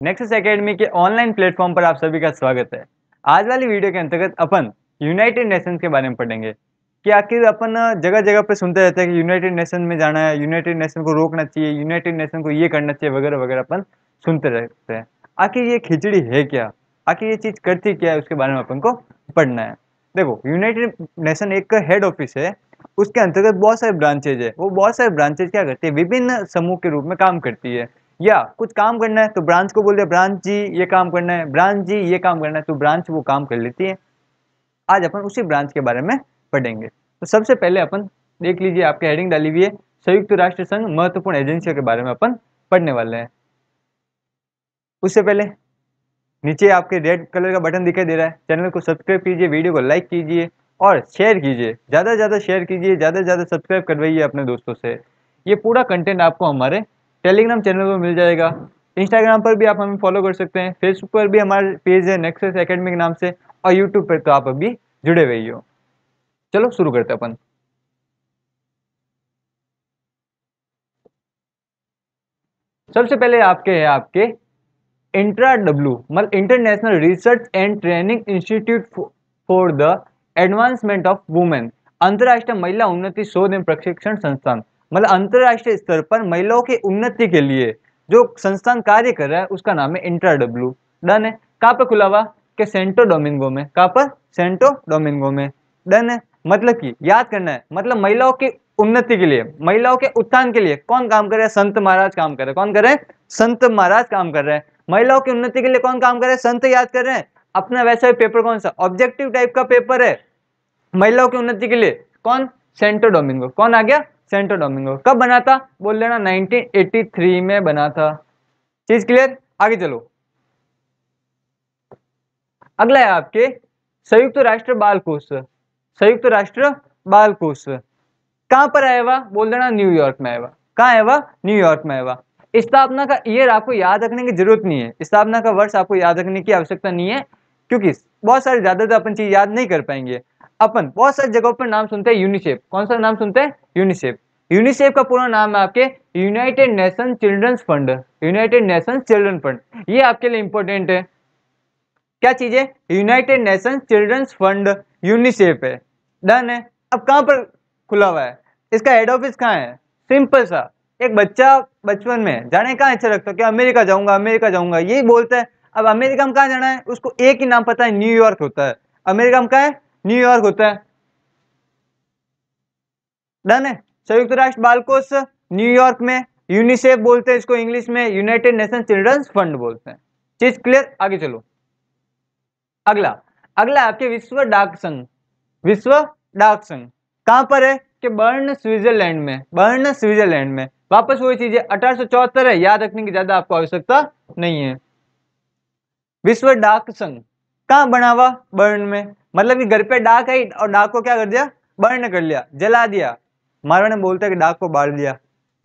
Nexus academy के online platform पर आप सभी का स्वागत है। आज वाली वीडियो के अंतर्गत अपन यूनाइटेड नेशंस के बारे में पढ़ेंगे कि आखिर अपन जगह जगह पे सुनते रहते हैं कि यूनाइटेड नेशन में जाना है, यूनाइटेड नेशन को रोकना चाहिए, यूनाइटेड नेशन को ये करना चाहिए वगैरह वगैरह अपन सुनते रहते हैं। आखिर ये खिचड़ी है क्या, आखिर ये चीज़ करती क्या है, उसके बारे में अपन को पढ़ना है। देखो, यूनाइटेड नेशन एक हेड ऑफिस है, उसके अंतर्गत बहुत सारे ब्रांचेज है। वो बहुत सारे ब्रांचेज क्या करती है, विभिन्न समूह के रूप में काम करती है। या कुछ काम करना है तो ब्रांच को बोल दिया, ब्रांच जी ये काम करना है, ब्रांच जी ये काम करना है, तो ब्रांच वो काम कर लेती है। आज अपन उसी ब्रांच के बारे में पढ़ेंगे। तो सबसे पहले अपन देख लीजिए, आपके हेडिंग डाली हुई है संयुक्त राष्ट्र संघ महत्वपूर्ण एजेंसियों के बारे में अपन पढ़ने वाले हैं। उससे पहले नीचे आपके रेड कलर का बटन दिखाई दे रहा है, चैनल को सब्सक्राइब कीजिए, वीडियो को लाइक कीजिए और शेयर कीजिए, ज़्यादा से ज़्यादा शेयर कीजिए, ज़्यादा से ज़्यादा सब्सक्राइब करवाइए अपने दोस्तों से। ये पूरा कंटेंट आपको हमारे टेलीग्राम चैनल पर मिल जाएगा। इंस्टाग्राम पर भी आप हमें फॉलो कर सकते हैं, फेसबुक पर भी हमारा पेज है नेक्सस एकेडमी के नाम से, और यूट्यूब पर तो आप अभी जुड़े हुए ही हो। चलो शुरू करते हैं अपन। सबसे पहले आपके इंट्रा डब्ल्यू मतलब international research and training institute for the advancement of women, अंतर्राष्ट्रीय महिला उन्नति शोध एवं प्रशिक्षण संस्थान, मतलब अंतर्राष्ट्रीय स्तर पर महिलाओं की उन्नति के लिए जो संस्थान कार्य कर रहा है उसका नाम है इंट्रा डब्ल्यू। डन है। कहाँ पर खुला हुआ? के सेंटो डोमिंगो में। कहाँ पर? सेंटो डोमिंगो में। डन है। मतलब कि याद करना है, मतलब महिलाओं की उन्नति के लिए, महिलाओं के उत्थान के लिए कौन काम कर रहा है? संत महाराज काम कर रहे हैं। कौन कर रहे हैं? संत महाराज काम कर रहे हैं। महिलाओं की उन्नति के लिए कौन काम कर रहे हैं? संत याद कर रहे हैं। अपना वैसा पेपर कौन सा? ऑब्जेक्टिव टाइप का पेपर है। महिलाओं की उन्नति के लिए कौन? Santo Domingo. कौन आ गया? Santo Domingo. कब बना था? बोल देना 1983 में बना था। चीज क्लियर? आगे चलो। अगला है आपके संयुक्त राष्ट्र बाल कोष। संयुक्त राष्ट्र बाल कोष कहां पर आया हुआ? बोल देना न्यूयॉर्क में आया हुआ। कहां आया हुआ? न्यूयॉर्क में आया हुआ। स्थापना का ईयर आपको याद रखने की जरूरत नहीं है, स्थापना का वर्ष आपको याद रखने की आवश्यकता नहीं है, क्योंकि बहुत सारे ज्यादातर अपन चीज याद नहीं कर पाएंगे। अपन बहुत सारी जगहों पर नाम सुनते हैं यूनिसेफ। कौन सा नाम सुनते हैं? यूनिसेफ। यूनिसेफ का पूरा नाम है आपके united nation children's fund. United nation children fund, ये आपके लिए इंपॉर्टेंट है। क्या चीज है? United nation children's fund, UNICEF है। डन है। अब कहां पर खुला हुआ है? इसका हेड ऑफिस कहाँ है? सिंपल सा, एक बच्चा बचपन में जाने कहाँ इच्छा रखता है कि अमेरिका जाऊंगा, अमेरिका जाऊंगा, यही बोलता है। अब अमेरिका में कहाँ जाना है? उसको एक ही नाम पता है, न्यूयॉर्क होता है। अमेरिका में कहाँ है? न्यूयॉर्क होता है। डन है। संयुक्त राष्ट्र बाल कोष न्यूयॉर्क में, यूनिसेफ बोलते हैं इसको इंग्लिश में, यूनाइटेड नेशन चिल्ड्रंस फंड बोलते हैं। चीज क्लियर? आगे चलो। अगला अगला आपके विश्व डाक संघ। विश्व डाक संघ कहां पर है? कि बर्न स्विट्जरलैंड में। बर्न स्विट्जरलैंड में। वापस वही चीज है, 1874 है, याद रखने की ज्यादा आपको आवश्यकता नहीं है। विश्व डाक संघ कहां बना हुआ? बर्न में। मतलब कि घर पे डाक आई और डाक को क्या कर दिया? बर्न कर लिया, जला दिया। मारवाड़ में बोलता है कि डाक को बाल दिया।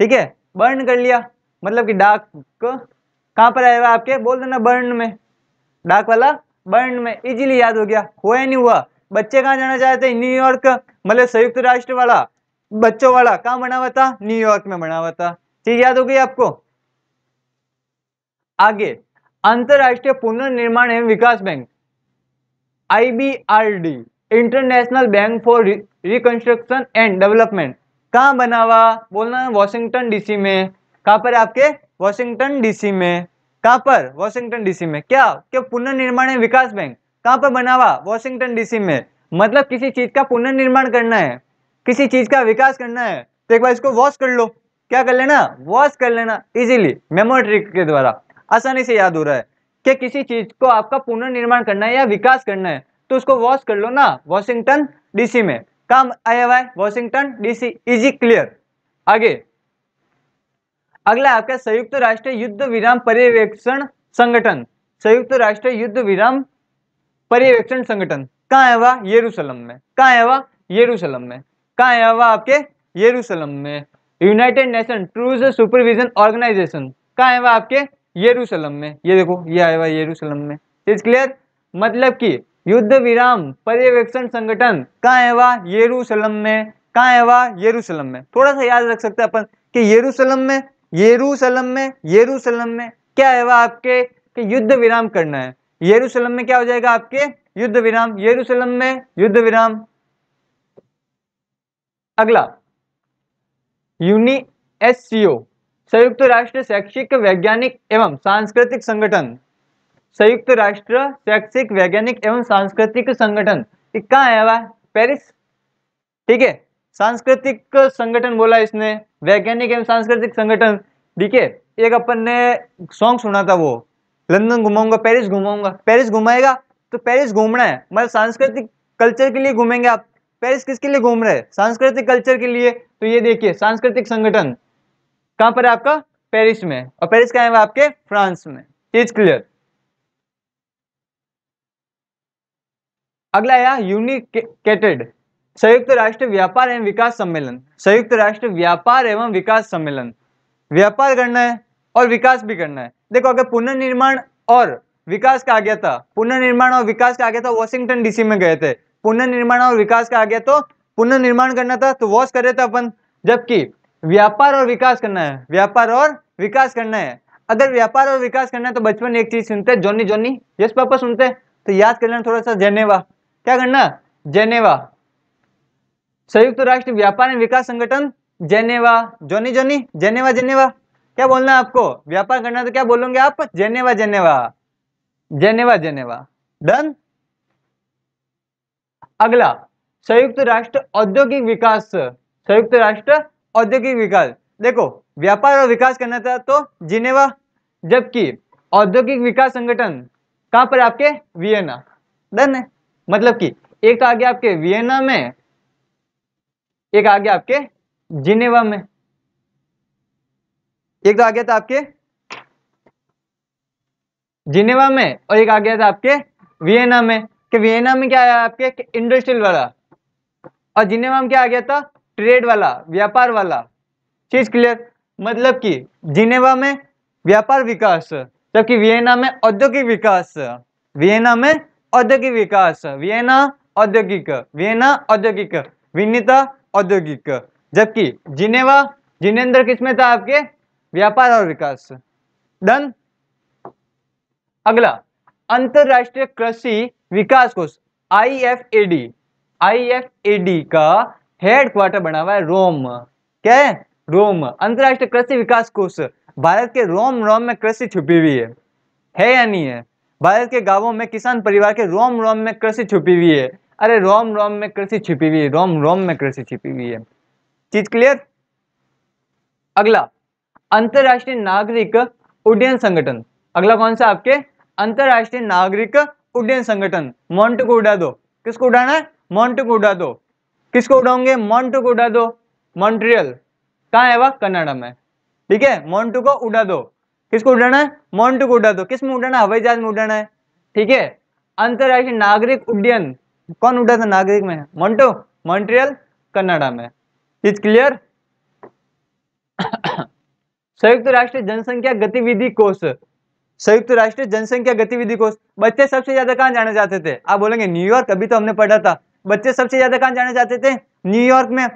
ठीक है, बर्न कर लिया। मतलब कि डाक को कहां पर आया हुआ आपके? बोल देना बर्न में। डाक वाला बर्न में, इजीली याद हो गया। हुआ या नहीं हुआ? बच्चे कहाँ जाना चाहते हैं? न्यूयॉर्क। मतलब संयुक्त राष्ट्र वाला बच्चों वाला कहाँ बना हुआ था? न्यूयॉर्क में बना हुआ था। चीज याद हो गई आपको? आगे अंतरराष्ट्रीय पुनर्निर्माण एवं विकास bank, IBRD, International Bank for Reconstruction and Development, कहाँ बना हुआ? बोलना वॉशिंगटन डीसी में। कहाँ पर आपके? वॉशिंगटन डीसी में। कहाँ पर? वॉशिंगटन डीसी में। क्या पुनर्निर्माण एवं विकास बैंक कहाँ पर बना हुआ? वॉशिंगटन डीसी में। मतलब किसी चीज का पुनर्निर्माण करना है, किसी चीज का विकास करना है, तो एक बार इसको वॉश कर लो। क्या कर लेना? वॉश कर लेना। इजीली मेमोरी ट्रिक के द्वारा आसानी से याद हो रहा है कि किसी चीज को आपका पुनर्निर्माण करना है या विकास करना है, तो उसको वॉश कर लो ना, वॉशिंगटन डीसी में। काम आया हुआ है वॉशिंगटन डीसी। Easy clear? आगे अगला आपका संयुक्त राष्ट्र युद्ध विराम पर्यवेक्षण संगठन। संयुक्त राष्ट्र युद्ध विराम पर्यवेक्षण संगठन कहाँ आया हुआ? यरूशलेम में। कहाँ आया हुआ? यरूशलेम में। कहाँ आया हुआ? आपके यरूशलेम में। United nation truce supervision organisation कहाँ आया हुआ? आपके यरूशलेम में। ये देखो, ये आया हुआ यरूशलेम में। चीज क्लियर? मतलब कि युद्ध विराम पर्यवेक्षण संगठन कहाँ आया हुआ? यरूशलेम में। कहाँ आया हुआ? यरूशलेम में। थोड़ा सा याद रख सकते हैं अपन कि यरूशलेम में, यरूशलेम में, यरूशलेम में क्या आया हुआ आपके? कि युद्ध विराम करना है। यरूशलेम में क्या हो जाएगा आपके? युद्ध विराम। यरूशलेम में युद्ध विराम। अगला यूनिएससीओ, संयुक्त राष्ट्र शैक्षिक वैज्ञानिक एवं सांस्कृतिक संगठन। संयुक्त राष्ट्र शैक्षिक वैज्ञानिक एवं सांस्कृतिक संगठन कहाँ है? वह पेरिस। ठीक है, सांस्कृतिक संगठन बोला इसने, वैज्ञानिक एवं सांस्कृतिक संगठन। ठीक है, एक अपन ने सॉन्ग सुना था, वो लंदन घुमाऊंगा पेरिस घुमाऊंगा। पेरिस घुमाएगा तो पेरिस घूमना है, मतलब सांस्कृतिक कल्चर के लिए घूमेंगे आप। पेरिस किसके लिए घूम रहे हैं? सांस्कृतिक कल्चर के लिए। तो ये देखिए सांस्कृतिक संगठन कहां पर है आपका? पेरिस में। और पेरिस कहां है? आपके फ्रांस में। चीज क्लियर। अगला है यूनिकेटेड, संयुक्त राष्ट्र व्यापार एवं विकास सम्मेलन। संयुक्त राष्ट्र व्यापार एवं विकास सम्मेलन, व्यापार करना है और विकास भी करना है। देखो अगर पुनर्निर्माण और विकास का आ गया था, पुनर्निर्माण और विकास का आ गया था, वॉशिंगटन डीसी में गए थे। पुनर्निर्माण और विकास का आ गया तो पुनर्निर्माण करना था, तो वॉश कर रहे थे अपन। जबकि व्यापार और विकास करना है, व्यापार और विकास करना है। अगर व्यापार और विकास करना है तो बचपन एक चीज सुनते हैं, जॉनी जॉनी यस पापा सुनते हैं, तो याद कर लेना थोड़ा सा, जेनेवा। क्या करना? जेनेवा। संयुक्त राष्ट्र व्यापार एवं विकास संगठन Geneva. Johnny Johnny Geneva Geneva. क्या बोलना है आपको? व्यापार करना है तो क्या बोलोगे आप? Geneva Geneva Geneva Geneva. Done. अगला संयुक्त राष्ट्र औद्योगिक विकास, संयुक्त राष्ट्र औद्योगिक विकास। देखो व्यापार और विकास करना था तो जिनेवा, जबकि औद्योगिक विकास संगठन कहां पर? आपके वियना। डन है, मतलब कि एक तो आ गया आपके वियना में, एक आ गया आपके जिनेवा में। एक तो आ गया था आपके जिनेवा में और एक आ गया था आपके वियना में। कि वियना में क्या आया आपके? इंडस्ट्रियल वाला, और जिनेवा में क्या आ गया था? ट्रेड वाला, व्यापार वाला। चीज क्लियर। मतलब कि जिनेवा में व्यापार विकास, जबकि वियना में औद्योगिक विकास। वियना में औद्योगिक विकास, वियना औद्योगिक, वियना औद्योगिक, विनीता औद्योगिक। जबकि जिनेवा, जिनेंद्र किसमें था? आपके व्यापार और विकास। डन। अगला अंतरराष्ट्रीय कृषि विकास कोष, IFAD। IFAD का हेडक्वार्टर बना हुआ है रोम। क्या है? रोम। अंतरराष्ट्रीय कृषि विकास कोष भारत के रोम में कृषि छुपी हुई है या नहीं है? भारत के गांवों में किसान परिवार के रोम में कृषि छुपी हुई है। अरे रोम में कृषि छिपी हुई है, रोम में कृषि छिपी हुई है। चीज क्लियर। अगला अंतरराष्ट्रीय नागरिक उड्डयन संगठन। अगला कौन सा? आपके अंतरराष्ट्रीय नागरिक उड्डयन संगठन। मोन्टू को उड़ा दो। किसको उड़ाना है? मोन्टू को उड़ा दो। किसको उड़ाओगे? मोन्टू को उड़ा दो। मॉन्ट्रियल कहाँ है? वह कनाडा में। ठीक है, मोन्टू को उड़ा दो। किसको उड़ाना है? मोन्टू को उड़ा दो। किस में उड़ाना? हवाई जहाज में उड़ाना है। ठीक है, अंतरराष्ट्रीय नागरिक उड्डयन कौन उड़ा था नागरिक में? मोन्टू, मॉन्ट्रियल कनाडा में। चीज क्लियर। संयुक्त राष्ट्र जनसंख्या गतिविधि कोष, संयुक्त राष्ट्र जनसंख्या गतिविधि कोष। बच्चे सबसे ज्यादा कहां जाना चाहते थे? आप बोलेंगे न्यूयॉर्क, अभी तो हमने पढ़ा था। बच्चे सबसे ज्यादा कहां जाना चाहते थे? न्यूयॉर्क में।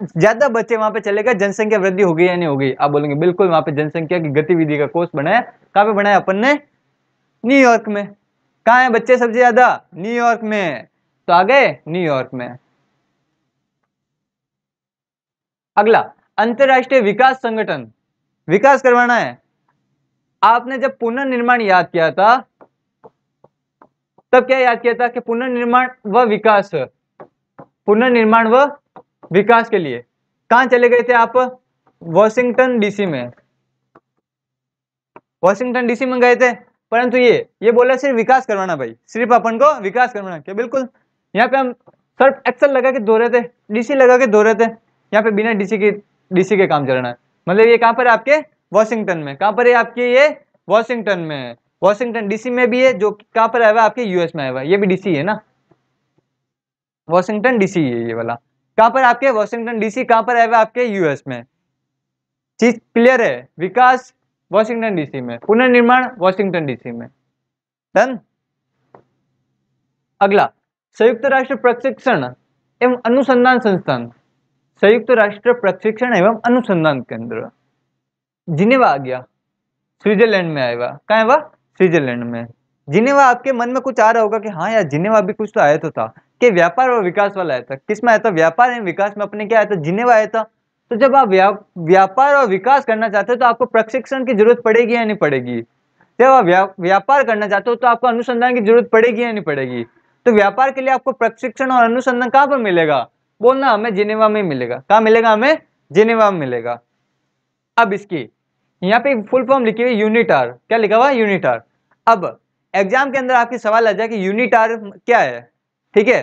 ज्यादा बच्चे वहां पे चले गए, जनसंख्या वृद्धि हो गई या नहीं हो गई? आप बोलेंगे बिल्कुल, वहां पे जनसंख्या की गतिविधि का कोष बनाया। कहां पे बनाया अपन ने? न्यूयॉर्क में। कहां है बच्चे सबसे ज्यादा? न्यूयॉर्क में। तो आ गए न्यूयॉर्क में। अगला अंतरराष्ट्रीय विकास संगठन, विकास करवाना है। आपने जब पुनर्निर्माण याद किया था तब क्या याद किया था? कि पुनर्निर्माण व विकास, पुनर्निर्माण व विकास के लिए कहां चले गए थे आप? वॉशिंगटन डीसी में। वॉशिंगटन डीसी में गए थे, परंतु ये बोला सिर्फ विकास करवाना भाई, सिर्फ अपन को विकास करवाना। क्या बिल्कुल यहाँ पे हम सिर्फ एक्सेल लगा के धो रहे थे, डीसी लगा के धो रहे थे। यहाँ पे बिना डीसी के काम चलना है। मतलब ये कहां पर है? आपके वॉशिंगटन में। कहां पर है आपके? ये वॉशिंगटन में। वॉशिंगटन डीसी में भी है, जो कहां पर आया हुआ? आपके यूएस में आया हुआ। ये भी डीसी है ना, वॉशिंगटन डीसी है ये वाला। कहां पर आपके? Washington DC. कहां पर आया हुआ? आपके यूएस में। चीज क्लियर है। विकास वॉशिंगटन डीसी में, पुनर्निर्माण वॉशिंगटन डीसी में। डन। अगला संयुक्त राष्ट्र प्रशिक्षण एवं अनुसंधान संस्थान, संयुक्त राष्ट्र प्रशिक्षण एवं अनुसंधान केंद्र जिनेवा आ गया, स्विट्जरलैंड में आएगा। कहां है वह? स्विट्जरलैंड में। जिनेवा, आपके मन में कुछ आ रहा होगा कि हाँ यार जिनेवा भी कुछ तो आया तो था, कि व्यापार और विकास वाला आया था। किस में आया था? व्यापार एवं विकास में अपने क्या आया था? जिनेवा आया था। तो जब आप व्यापार और विकास करना चाहते हो तो आपको प्रशिक्षण की जरूरत पड़ेगी या नहीं पड़ेगी? जब आप व्यापार करना चाहते हो तो आपको अनुसंधान की जरूरत पड़ेगी या नहीं पड़ेगी? तो व्यापार के लिए आपको प्रशिक्षण और अनुसंधान कहाँ पर मिलेगा? बोलना, हमें जिनेवा में मिलेगा। कहाँ मिलेगा? हमें जिनेवा में मिलेगा। अब इसकी यहाँ पे फुल फॉर्म लिखी हुई यूनिटार, क्या लिखा हुआ? यूनिटार। अब एग्जाम के अंदर आपके सवाल आ जाए कि यूनिटार क्या है, ठीक है,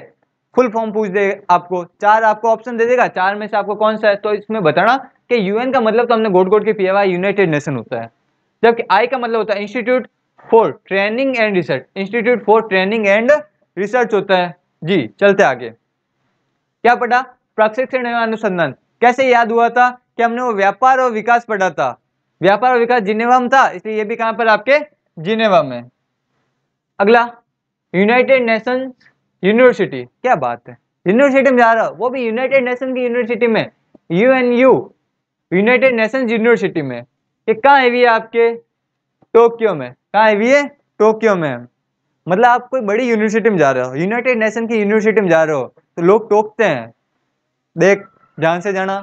फुल फॉर्म पूछ दे आपको, चार आपको ऑप्शन दे देगा, चार में से आपको कौन सा है, तो इसमें बताना कि यूएन का मतलब तो हमने गोट गोट के पिया हुआ यूनाइटेड नेशन होता है, जबकि आई का मतलब होता है institute for training and research, institute for training and research होता है। जी चलते आगे, क्या पढ़ा? प्रशिक्षण एवं अनुसंधान। कैसे याद हुआ था? कि हमने वो व्यापार और विकास पढ़ा था, व्यापार और विकास जिनेवा में था, इसलिए ये भी कहां पर? आपके जिनेवा में। अगला, यूनाइटेड नेशंस यूनिवर्सिटी। क्या बात है, यूनिवर्सिटी में जा रहा हो, वो भी यूनाइटेड नेशन की यूनिवर्सिटी में, यूएनयू, यूनाइटेड नेशंस यूनिवर्सिटी में। ये कहाँ है? भी आपके टोक्यो में। कहाँ है? भी है टोक्यो में। मतलब आप कोई बड़ी यूनिवर्सिटी में जा रहे हो, यूनाइटेड नेशन की यूनिवर्सिटी में जा रहे हो, तो लोग टोकते हैं, देख ध्यान से जाना,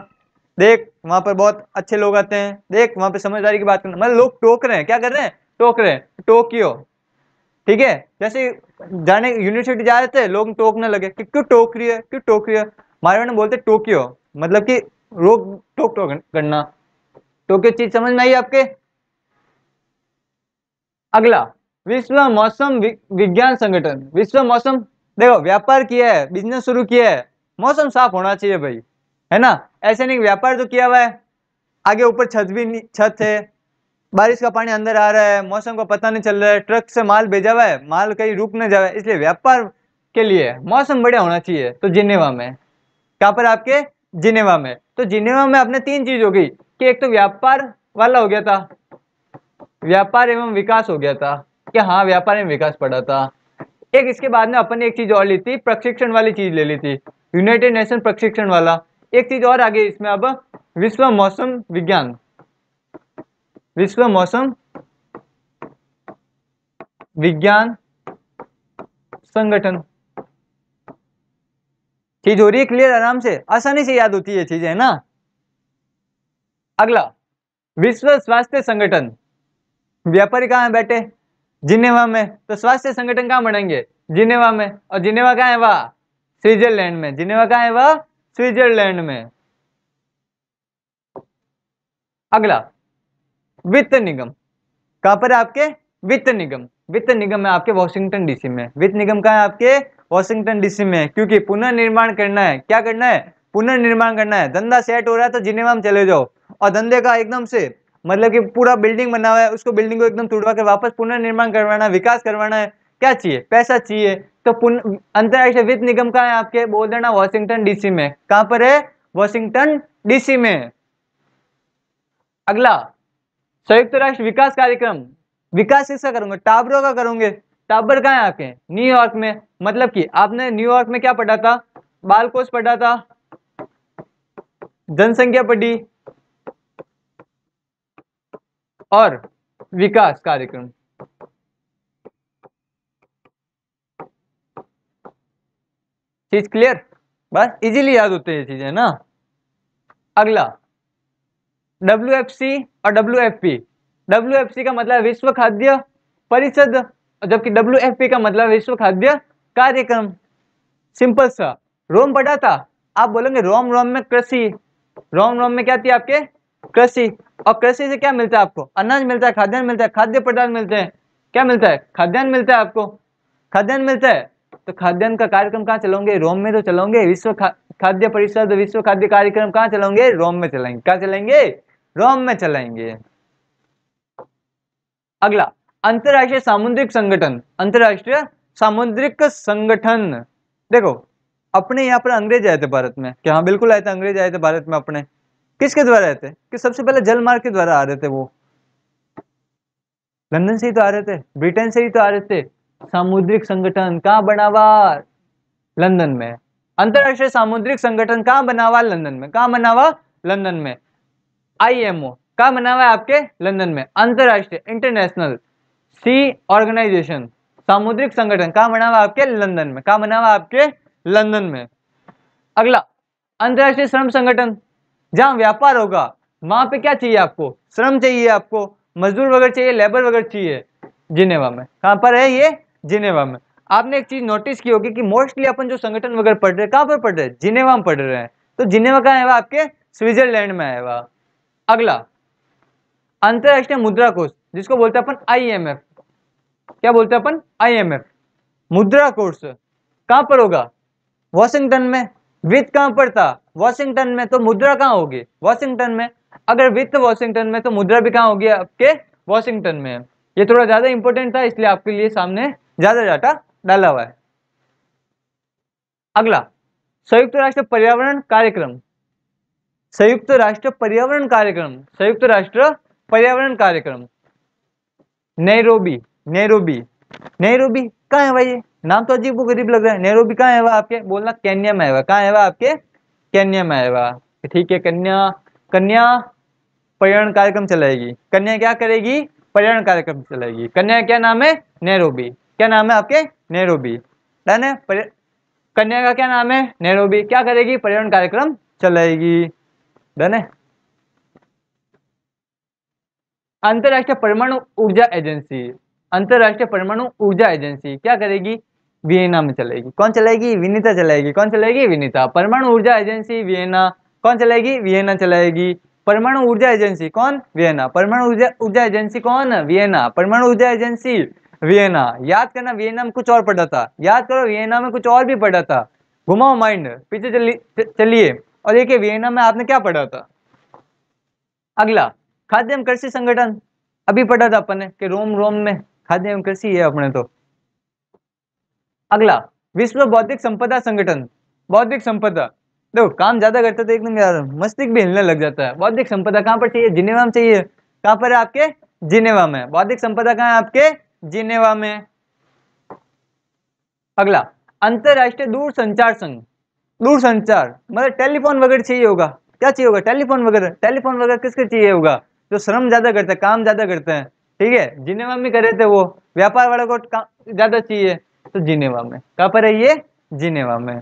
देख वहां पर बहुत अच्छे लोग आते हैं, देख वहां पे समझदारी की बात करना, मतलब लोग टोक रहे हैं, क्या कर रहे हैं? टोक रहे हैं। टोक्यो, ठीक है, जैसे जाने यूनिवर्सिटी जा रहे थे, लोग टोकने लगे कि क्यों टोक रही है, क्यों टोक रही है। हमारे में बोलते टोक्यो, मतलब कि लोग टोक टोक करना। टोक्यो चीज समझ में आई आपके? अगला, विश्व मौसम विज्ञान संगठन। विश्व मौसम, देखो व्यापार किया है, बिजनेस शुरू किया है, मौसम साफ होना चाहिए भाई, है ना? ऐसे नहीं, व्यापार तो किया हुआ है, आगे ऊपर छत भी नहीं, छत है, बारिश का पानी अंदर आ रहा है, मौसम का पता नहीं चल रहा है, ट्रक से माल भेजा हुआ है, माल कहीं रुक न जाए, इसलिए व्यापार के लिए मौसम बढ़िया होना चाहिए। तो जिनेवा में, कहाँ पर? आपके जिनेवा में। तो जिनेवा में अपने तीन चीज हो गई, कि एक तो व्यापार वाला हो गया था, व्यापार एवं विकास हो गया था, कि हाँ व्यापार एवं विकास पढ़ा था। एक इसके बाद में अपन ने एक चीज और ली थी, प्रशिक्षण वाली चीज ले ली थी, यूनाइटेड नेशन प्रशिक्षण वाला। एक चीज और आ गई इसमें अब, विश्व मौसम विज्ञान, विश्व मौसम विज्ञान संगठन। चीज हो रही है क्लियर? आराम से, आसानी से याद होती है चीजें, है ना? अगला, विश्व स्वास्थ्य संगठन। व्यापारी कहाँ है बैठे? जिनेवा में। तो स्वास्थ्य संगठन कहाँ बनाएंगे? जिनेवा में। और जिनेवा कहाँ है? वह स्विट्जरलैंड में। जिनेवा कहाँ है? वह स्विट्जरलैंड में। अगला, वित्त निगम। कहां पर है आपके? वित्त निगम। वित्त निगम है आपके वॉशिंगटन डीसी में। वित्त निगम कहाँ है आपके? वॉशिंगटन डीसी में। क्योंकि पुनर्निर्माण करना है। क्या करना है? पुनर्निर्माण करना है। धंधा सेट हो रहा है तो जिनेवा में चले जाओ, और धंधे का एकदम से मतलब कि पूरा बिल्डिंग बना हुआ है, उसको बिल्डिंग को एकदम तोड़वा के वापस पुनर्निर्माण करवाना है, विकास करवाना है, क्या चाहिए? पैसा चाहिए। तो अंतरराष्ट्रीय वित्त निगम कहाँ है आपके? बोल देना वॉशिंगटन डीसी में। कहां पर है? वॉशिंगटन डीसी में। अगला, संयुक्त राष्ट्र विकास कार्यक्रम। विकास किसका करूंगा? टावरों का करूंगे। टावर कहाँ है आपके? न्यूयॉर्क में। मतलब कि आपने न्यूयॉर्क में क्या पढ़ा था? बाल कोष पढ़ा था, जनसंख्या पढ़ी, और विकास कार्यक्रम। चीज क्लियर? बस इजीली याद होते हैं ये चीजें ना। अगला, WFC और WFP। WFC का मतलब विश्व खाद्य परिषद, जबकि WFP का मतलब विश्व खाद्य कार्यक्रम। सिंपल सा। रोम पढ़ा था? आप बोलेंगे रोम, रोम में कृषि, रोम, रोम में क्या थी आपके? कृषि। और कृषि से क्या मिलता है आपको? अनाज मिलता है, खाद्यान्न मिलता है, खाद्य पदार्थ मिलते हैं। क्या मिलता है? खाद्यान्न मिलता है आपको, खाद्यान्न मिलता है। तो खाद्यान्न का कार्यक्रम कहाँ चलाओगे? रोम में तो चलाओगे। विश्व खाद्य परिषद, विश्व खाद्य कार्यक्रम कहाँ चलाओगे? रोम में चलाएंगे। कहाँ चलाएंगे? रोम में चलाएंगे। अगला, अंतरराष्ट्रीय सामुद्रिक संगठन। अंतरराष्ट्रीय सामुद्रिक संगठन। देखो अपने यहाँ पर अंग्रेज आए थे भारत में, क्या? हाँ बिल्कुल आए थे, अंग्रेज आए थे भारत में अपने। किसके द्वारा आए थे? कि सबसे पहले जल मार्ग के द्वारा आ रहे थे वो, लंदन से ही तो आ रहे थे, ब्रिटेन से ही तो आ रहे थे। सामुद्रिक संगठन कहाँ बना हुआ? लंदन में। अंतरराष्ट्रीय सामुद्रिक संगठन कहाँ बना हुआ? लंदन में। कहाँ बना हुआ? लंदन में। IMO कहाँ बना हुआ है आपके? लंदन में। अंतरराष्ट्रीय इंटरनेशनल सी ऑर्गेनाइजेशन, सामुद्रिक संगठन, कहाँ बना हुआ आपके लंदन में, कहाँ बना हुआ आपके लंदन में। अगला अंतरराष्ट्रीय श्रम संगठन, जहां व्यापार होगा वहां पे क्या चाहिए आपको, श्रम चाहिए, आपको मजदूर वगैरह चाहिए, लेबर वगैरह चाहिए, जिनेवा में। कहां पर है ये, जिनेवा में। आपने एक चीज नोटिस की होगी कि मोस्टली अपन जो संगठन वगैरह पढ़ रहे हैं कहां पर पढ़ रहे हैं, जिनेवा में पढ़ रहे हैं। तो जिनेवा कहाँ है वह आपके स्विट्जरलैंड में है वह। अगला अंतरराष्ट्रीय मुद्रा कोष, जिसको बोलते हैं अपन आईएमएफ, क्या बोलते हैं अपन, आईएमएफ। मुद्रा कोष कहां पर होगा, वॉशिंगटन में। वित्त कहां पर था, वॉशिंगटन में, तो मुद्रा कहां होगी, वॉशिंगटन में। अगर वित्त वॉशिंगटन में तो मुद्रा भी कहां होगी, आपके वॉशिंगटन में। ये थोड़ा ज्यादा इंपॉर्टेंट था, इसलिए आपके लिए सामने ज्यादा डाटा डाला हुआ है। अगला संयुक्त राष्ट्र पर्यावरण कार्यक्रम, संयुक्त राष्ट्र पर्यावरण कार्यक्रम, संयुक्त राष्ट्र पर्यावरण कार्यक्रम, नैरोबी, नैरोबी, नैरोबी कहाँ है भाई, ये नाम तो अजीब गरीब लग रहा है। नैरोबी कहाँ है वह आपके, बोलना केन्या में है वह, कहाँ है वह आपके, केन्या में है वह। ठीक है, कन्या, कन्या पर्यावरण कार्यक्रम चलाएगी, कन्या क्या करेगी, पर्यावरण कार्यक्रम चलाएगी। कन्या क्या नाम है, नैरोबी, क्या नाम है आपके, नैरोबी। डन है, कन्या का क्या नाम है, नैरोबी, क्या करेगी, पर्यावरण कार्यक्रम चलाएगी। डन है। अंतरराष्ट्रीय परमाणु ऊर्जा एजेंसी, अंतरराष्ट्रीय परमाणु ऊर्जा एजेंसी क्या करेगी, वियना में चलेगी। कौन चलाएगी, विनीता चलाएगी। कौन चलाएगी, विनीता। परमाणु ऊर्जा एजेंसी वियना, कौन चलाएगी, वियना चलाएगी। परमाणु ऊर्जा एजेंसी कौन, वियना। परमाणु ऊर्जा एजेंसी कौन, वियना। परमाणु ऊर्जा एजेंसी वियना। याद करना, वियना में कुछ और पढ़ा था, याद करो, वियना में कुछ और भी पढ़ा था। घुमाओ माइंड पीछे चलिए और देखिए वियना में आपने क्या पढ़ा था। अगला खाद्य एवं कृषि संगठन, अभी पढ़ा था अपन ने कि रोम, रोम में खाद्य एवं कृषि है अपने तो। अगला विश्व बौद्धिक संपदा संगठन, बौद्धिक संपदा, देखो काम ज्यादा करते तो एकदम यार मस्तिष्क भी हिलने लग जाता है। बौद्धिक संपदा कहाँ पर चाहिए, जिनेवा में चाहिए। कहाँ पर है आपके, जिनेवा में। बौद्धिक संपदा कहाँ है आपके, जिनेवा में। अगला अंतरराष्ट्रीय दूर संचार संघ, दूर संचार मतलब टेलीफोन वगैरह चाहिए होगा, क्या चाहिए होगा, टेलीफोन वगैरह। टेलीफोन वगैरह किसके चाहिए होगा, जो श्रम ज्यादा करते हैं, काम ज्यादा करते हैं। ठीक है, जिनेवा में करे थे वो, व्यापार वालों को ज्यादा चाहिए, तो जिनेवा में। कहाँ पर है ये, जिनेवा में।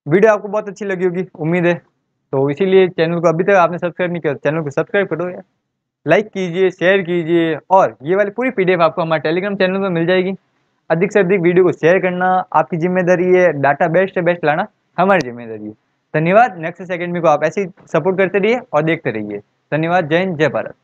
वीडियो आपको बहुत अच्छी लगी होगी उम्मीद है, तो इसीलिए चैनल को अभी तक आपने सब्सक्राइब नहीं किया, चैनल को सब्सक्राइब करो यार, लाइक कीजिए, शेयर कीजिए। और ये वाली पूरी पीडीएफ आपको हमारे टेलीग्राम चैनल में मिल जाएगी। अधिक से अधिक वीडियो को शेयर करना आपकी जिम्मेदारी है, डाटा बेस्ट से बेस्ट लाना हमारी जिम्मेदारी है। धन्यवाद। नेक्स्ट सेकंड में को आप ऐसे ही सपोर्ट करते रहिए और देखते रहिए। धन्यवाद। जय हिंद, जय भारत।